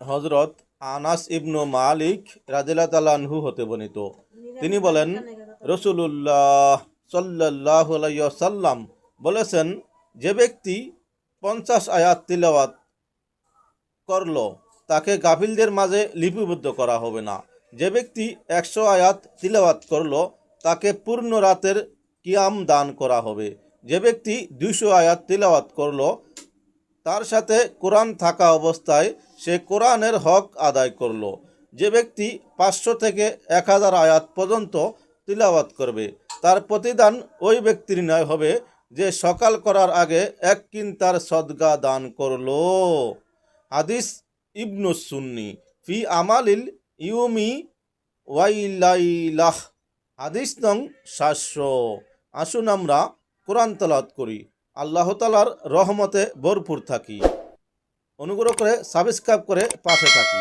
হযরত আনাস ইবনু মালিক রাদিয়াল্লাহু তাআলা আনহু হতে বর্ণিত, তিনি বলেন, রাসূলুল্লাহ সাল্লাল্লাহু আলাইহি ওয়াসাল্লাম বলেছেন, যে ব্যক্তি 50 আয়াত তিলাওয়াত করল তাকে গাফিলদের মাঝে লিপিবদ্ধ করা হবে না। যে ব্যক্তি 100 আয়াত তিলাওয়াত করল তাকে পূর্ণ রাতের কিয়াম দান করা হবে। যে ব্যক্তি 200 আয়াত তিলাওয়াত করল তার সাথে কোরআন থাকা অবস্থায় সে কোরআনের হক আদায় করল। যে ব্যক্তি 500 থেকে 1000 আয়াত পর্যন্ত তিলাওয়াত করবে তার প্রতিদান ওই ব্যক্তির ন্যায় হবে যে সকাল করার আগে 1 কিন্তার সদকা দান করল। হাদিস ইবনু সুন্নি ফি আমালিল ইউমি ওয়াইলাইলাহ। হাদিস নং 700। আসুন আমরা কোরআন তেলাওয়াত করি, আল্লাহ তাআলার রহমতে ভরপুর থাকি। অনুগ্রহ করে সাবস্ক্রাইব করে পাশে থাকি।